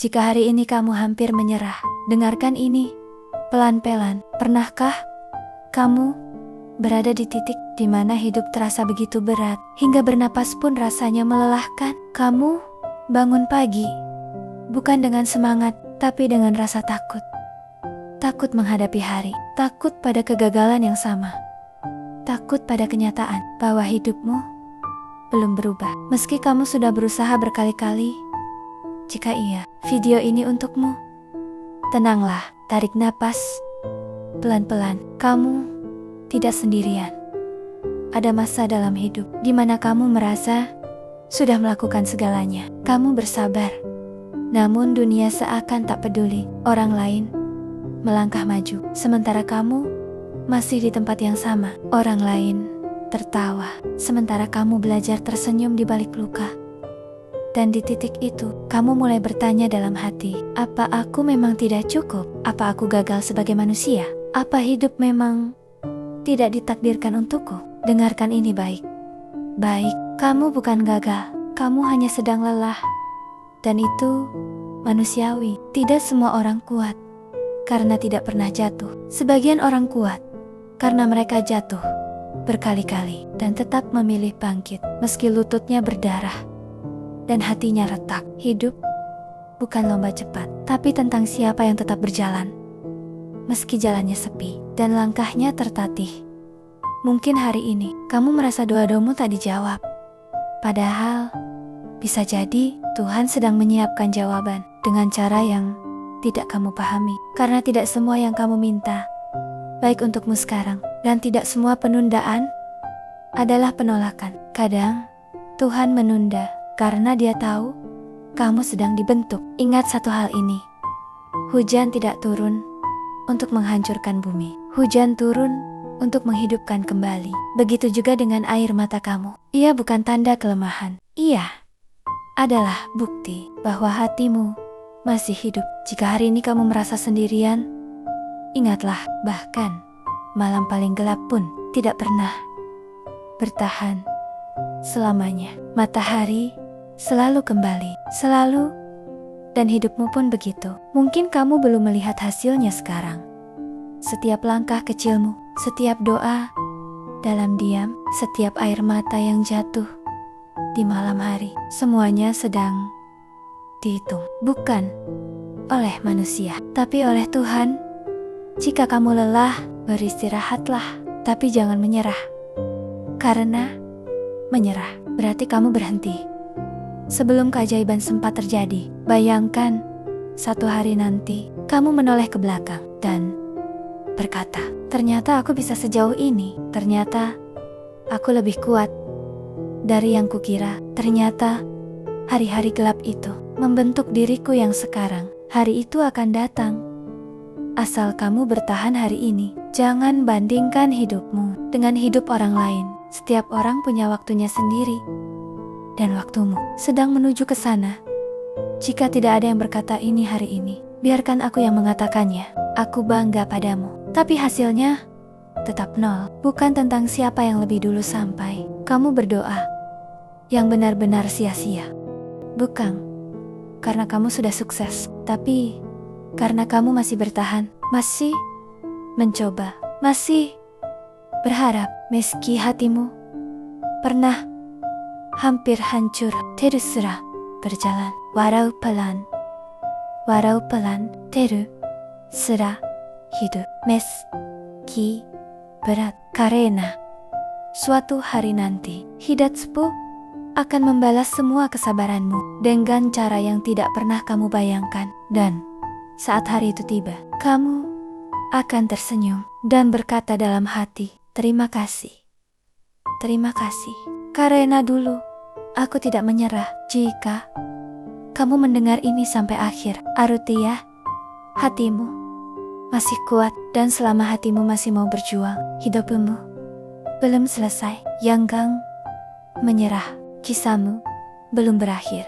Jika hari ini kamu hampir menyerah, dengarkan ini pelan-pelan. Pernahkah kamu berada di titik di mana hidup terasa begitu berat, hingga bernapas pun rasanya melelahkan? Kamu bangun pagi, bukan dengan semangat, tapi dengan rasa takut. Takut menghadapi hari, takut pada kegagalan yang sama, takut pada kenyataan bahwa hidupmu belum berubah. Meski kamu sudah berusaha berkali-kali, jika iya, video ini untukmu. Tenanglah, tarik napas pelan-pelan. Kamu tidak sendirian. Ada masa dalam hidup di mana kamu merasa sudah melakukan segalanya. Kamu bersabar, namun dunia seakan tak peduli. Orang lain melangkah maju, sementara kamu masih di tempat yang sama. Orang lain tertawa, sementara kamu belajar tersenyum di balik luka. Dan di titik itu, kamu mulai bertanya dalam hati, apa aku memang tidak cukup? Apa aku gagal sebagai manusia? Apa hidup memang tidak ditakdirkan untukku? Dengarkan ini baik-baik. Kamu bukan gagal, kamu hanya sedang lelah. Dan itu manusiawi. Tidak semua orang kuat karena tidak pernah jatuh. Sebagian orang kuat karena mereka jatuh berkali-kali dan tetap memilih bangkit meski lututnya berdarah dan hatinya retak. Hidup bukan lomba cepat, tapi tentang siapa yang tetap berjalan meski jalannya sepi dan langkahnya tertatih. Mungkin hari ini kamu merasa doa-doamu tak dijawab, padahal bisa jadi Tuhan sedang menyiapkan jawaban dengan cara yang tidak kamu pahami. Karena tidak semua yang kamu minta baik untukmu sekarang, dan tidak semua penundaan adalah penolakan. Kadang Tuhan menunda karena Dia tahu kamu sedang dibentuk. Ingat satu hal ini, hujan tidak turun untuk menghancurkan bumi. Hujan turun untuk menghidupkan kembali. Begitu juga dengan air mata kamu. Ia bukan tanda kelemahan. Ia adalah bukti bahwa hatimu masih hidup. Jika hari ini kamu merasa sendirian, ingatlah, bahkan malam paling gelap pun tidak pernah bertahan selamanya. Matahari selalu kembali, selalu, dan hidupmu pun begitu. Mungkin kamu belum melihat hasilnya sekarang. Setiap langkah kecilmu, setiap doa dalam diam, setiap air mata yang jatuh di malam hari, semuanya sedang dihitung. Bukan oleh manusia, tapi oleh Tuhan. Jika kamu lelah, beristirahatlah, tapi jangan menyerah. Karena menyerah berarti kamu berhenti sebelum keajaiban sempat terjadi. Bayangkan satu hari nanti kamu menoleh ke belakang dan berkata, ternyata aku bisa sejauh ini. Ternyata aku lebih kuat dari yang kukira. Ternyata hari-hari gelap itu membentuk diriku yang sekarang. Hari itu akan datang, asal kamu bertahan hari ini. Jangan bandingkan hidupmu dengan hidup orang lain. Setiap orang punya waktunya sendiri, dan waktumu sedang menuju ke sana. Jika tidak ada yang berkata ini hari ini, biarkan aku yang mengatakannya. Aku bangga padamu, tapi hasilnya tetap nol. Bukan tentang siapa yang lebih dulu sampai kamu berdoa yang benar-benar sia-sia. Bukan karena kamu sudah sukses, tapi karena kamu masih bertahan, masih mencoba, masih berharap. Meski hatimu pernah hampir hancur, teruslah berjalan. Walau pelan, teruslah hidup. Meski berat, karena suatu hari nanti hidupmu akan membalas semua kesabaranmu dengan cara yang tidak pernah kamu bayangkan. Dan saat hari itu tiba, kamu akan tersenyum dan berkata dalam hati, terima kasih. Terima kasih. Karena dulu aku tidak menyerah. Jika kamu mendengar ini sampai akhir, artinya hatimu masih kuat, dan selama hatimu masih mau berjuang, hidupmu belum selesai. Jangan menyerah, kisahmu belum berakhir.